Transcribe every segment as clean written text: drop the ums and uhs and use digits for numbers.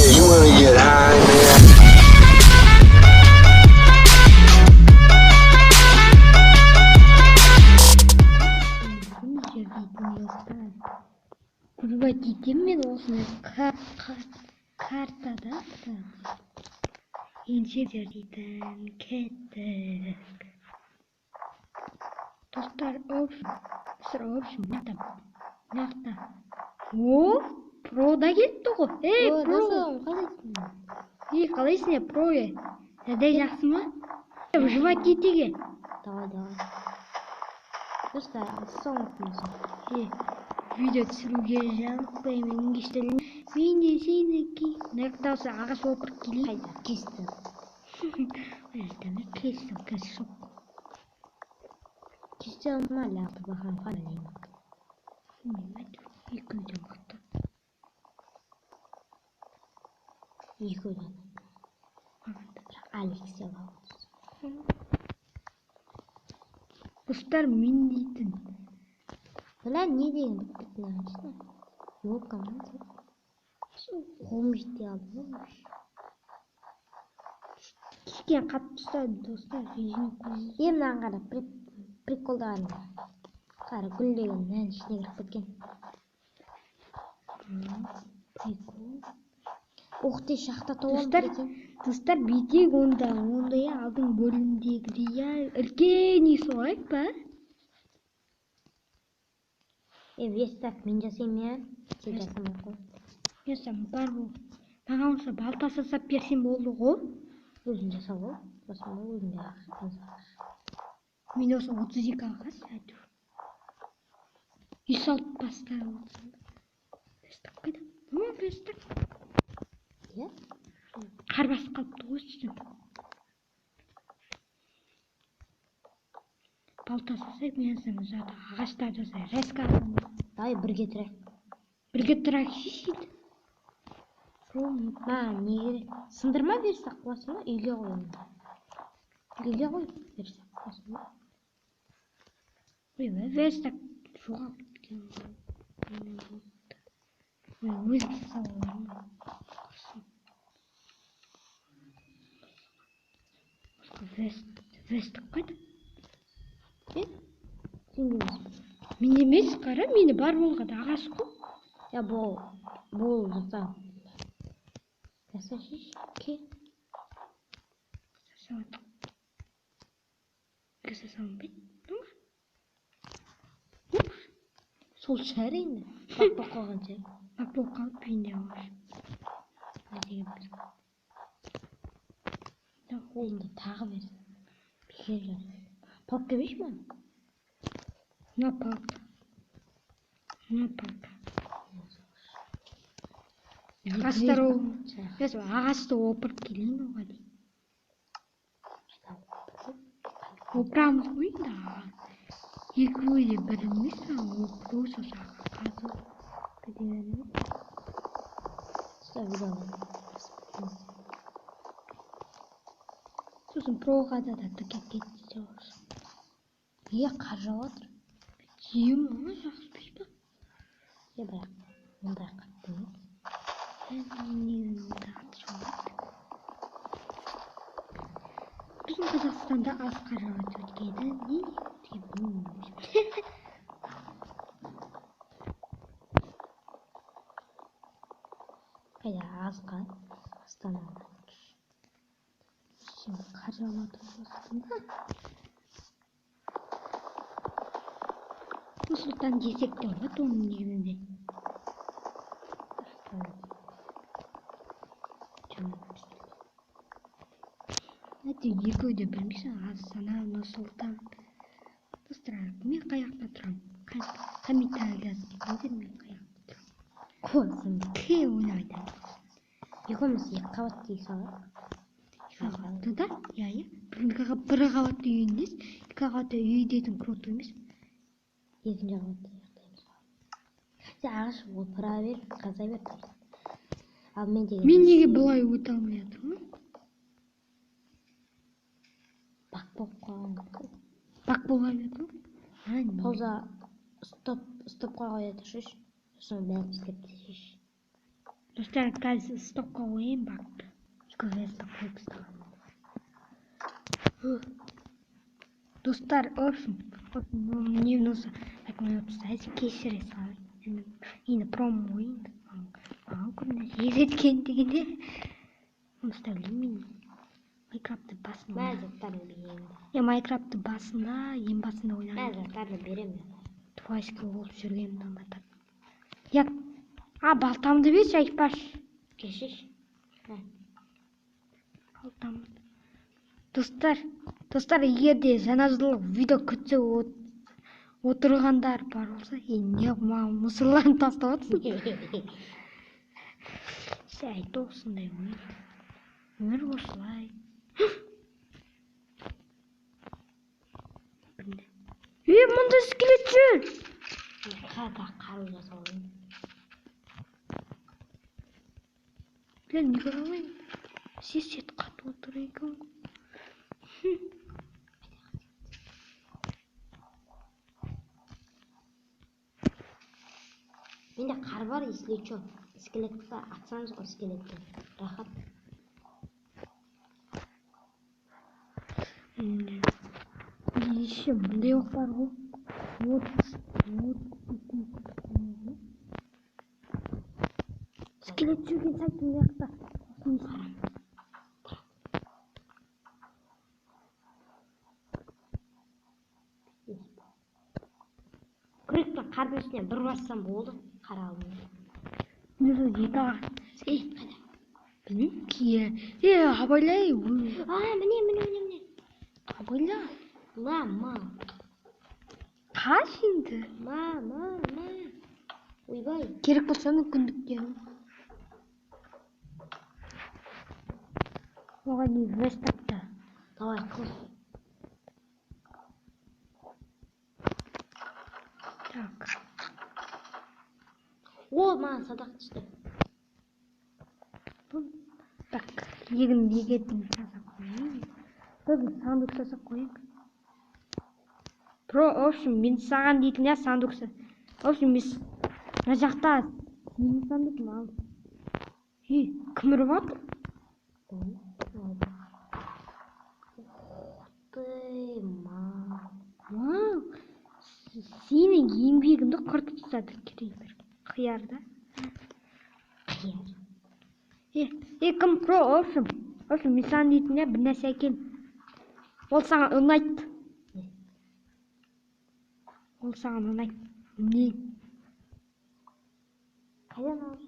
You wanna get high, man? Мен осыны картада инженерден кеттік. Достар, общем, мынақта. О, про да кетті ғой. Про. Қалайсың, про? Әдай жақсы ма? Жыва кетеге. Давай. Достар, соңғы видео түсіруге жалықпаймын еңгештелін. Мен де сенікі. Мынақта осы ағаш опырып келейін. қайда кесті. Кесті жоқ. Кесте алмалы алты баған қалайын. Екі үйден қықты. Екі үйден. Алексе бағыз. Достар, мен дейтін. Бұлар не деген бұқтықын ағышына? Елка ма? Қолым жетте алды ма? Кешкен қатты ұстады, достар. Емнан қара приколдағаны. Қара гүлдеген нән ішіне кіріп кеткен. Прикол. Оқты шақта тоғын кеткен. Достар, бетек ондай алдың бөлімдегідей үлкен үй соғайық па? Вестак, мен жасайым я? Сен жасамай қой. Жасам, бар бол. Маған осы балта сасап берсем болды ғой. Өзін жаса ғой. Жасама өзінде ағаш. Мен осы 32 ағаш әйтеуір. Үй салып бастай отырсам. Вестак қайда? Вестак. Иә? Қар басып қалыпты ғой үстін. Балта сасайық, мен сені жады ағашта жасай. Рәскі алам. Давай бірге тұрайық. Бірге тұрайық шешейді. Не керек? Сындырма берсақ қуасың ба? Үйге қойын. Үйге қой берсақ қуасың ба? Верстак жоғалып кеткен. Өзі салаларым. Верстак қайда? Сен демесің. Мен емес, қара, мені бар болғада ағаш қой. Бол жаса. Жаса шеш. Ке. Жасауады. Жасауын бет. Сол шәрі енді. Бақ қалған шәрі. Бақ қалып үйінде ағаш. Қолымда тағы берсін. Бекер жарсы. Палка беш ма? На палка. Ағашты опырып келейін оға дейін. Опырамыз ғой да. Екі ойде бір емес, опыру сосын қазу. Сосын проға да түкеп кетті жоғыр. Қар жауатыр. Жиым оға жақсы беш ба? Бірақ ондай қатты емес. Негізін ондай қатты жауатыр. Біздің Қазақстанда аз қар жауатыр өткеді. Не өткен білмеймін. Қайда аз қар? Астанада. Қар жауатыр Қазақстанда. Нұрсұлтан десек те болады оның негізінде. Әйтеуір екеуі де білмейсің, Астана, Нұрсұлтан. Достар, мен қаяқта тұрам. Комментарий жазып кетіңдер, мен қаяқта тұрам. Қойсын. Ке ойнайды. Екеуміз екі қабатты үй салайық. Қабатты да? Иә. Бір қабатты үй емес, екі қабатты үй дейтін круто емес. Екінші қабатты ұйықтаймыз. Сен ағаш опыра бер, қаза бер. Ал мен неге бұлай өте алмай жатырмын? Бақ болып қалған. Бақ болғай жатыр? Пауза стоп қойға тұршыш. Сосын бәрін істеп шеш. Достар, қазір стокқа қойын бақ. 2 сток қойып тастаған. Достар, в общем, мне нужно, как мне написать, кешіре салайын. Енді промо ойын. Маған көбінесе үйреткен дегенде. Оны ұстап мен. Майнкрафтты басында. Мәзаттарды беремін. Майнкрафтты басында, ең басында ойнаған. Мәзаттарды беремін. Твайский болып жүргенімді ұнатады. Балтамды берші, Айпаш. Кешеш. Балтам. Достар, егерде жаңа жылдық видео күтсе отырғандар бар болса, не маған мұсырларын тастап отырсың? Сен айты осындай өмір осылай. Мұнда скелет жүр. Қайда қару жасалайын. Не көре алмаймын. Сет қатып отыр екен. Менде қар бар, если что. Скелетті атсаңыз ғой скелетті. Рахат. Еще мындай оқ бар ғой. Скелет жүрген сайттың жақта. Күректі қардың үстіне бір бассам болды. Қара алдым. Қайда? Білмеймін, кие. Абайлай. Міне. Абайла. Ма. Қаш енді? Ма. Ойбай. Керек болса мүмкіндіктен. Оған не вестапта. Давай, қыл. Так. О, маған садақ түсті. Так, егетін жасап қойын. Біз сандук жасап қойын. В общем, мен саған дейтін сандуксы. В общем, мен мына жақта сенің сандукын алдым. Кім ұрып жатыр? Сенің еңбегіңді құртып тастады керейдер. Қияр да? Қияр. Кім в общем, мен саған дейтін бір нәрсе әкел. Ол саған ұнайды. Не? Қайдан алып?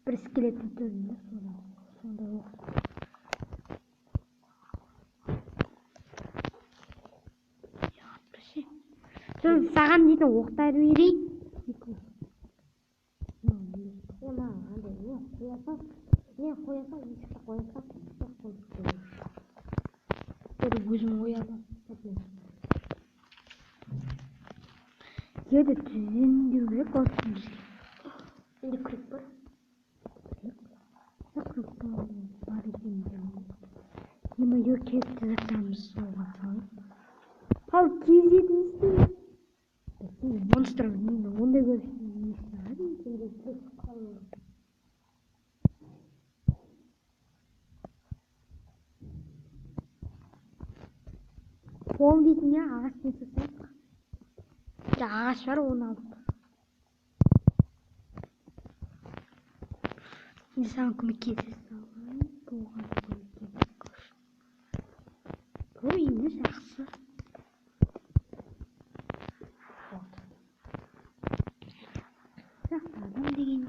Бір скелеттің түрінде сонда оқ. Саған дейтін оқтар берейін. Өзім оялам. Жерді түзендеу керек olsun. Енді күрек бар. Күрек бар екен. Неме керекті заттарымыз солға салып. Ал кезетін істеймін. Монстр ондай көрсін. Қол дейтін ағашпен сасайық. Ағаш бар, оны алып. Енді саған көмектесе салайын. Бұған көмектесе. Бұл енді жақсы. Жақтадым деген.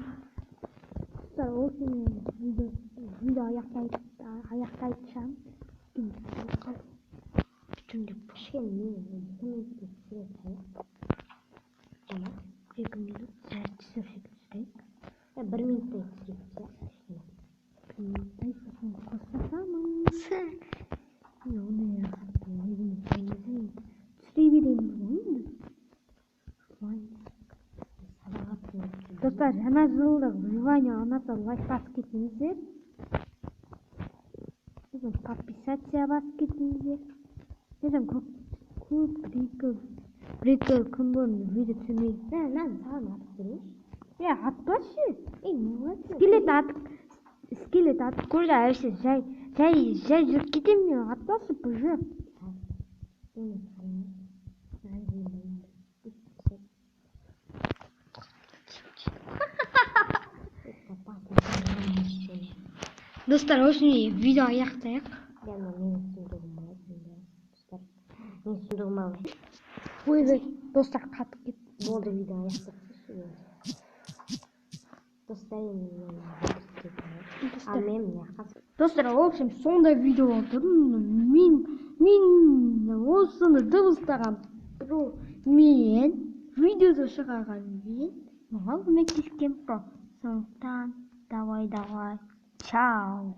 Ол сені видео аяқтайтышам. Бүтіндеп Кішкене мен түсіріп қояйын. 2 минут түсірсек түсірейік. 1 минуттай түсірейік. 1 минуттай қосасамыз. Оны түсіре береміз ғой енді. Достар, жаңа жылдық желание ұнаса лайк басып кетіңіздер. Подписация басып кетіңіздер. Көп бір-екі күн бұрын видео түсірмей. Мен саған атып берейінші. атпашы. Не Скелет атып көрді, әйші жай жүріп кетем мен, атпашы бұжыр. Достар, осыны видео аяқтайық. Ой, достар, қатып кетті. Болды, видео аяқтайық. Достар, в общем, сондай видео болды. Мен осыны дыбыстаған мен видеоды шығарған мен маған көмектескен про. Сондықтан давай, чао.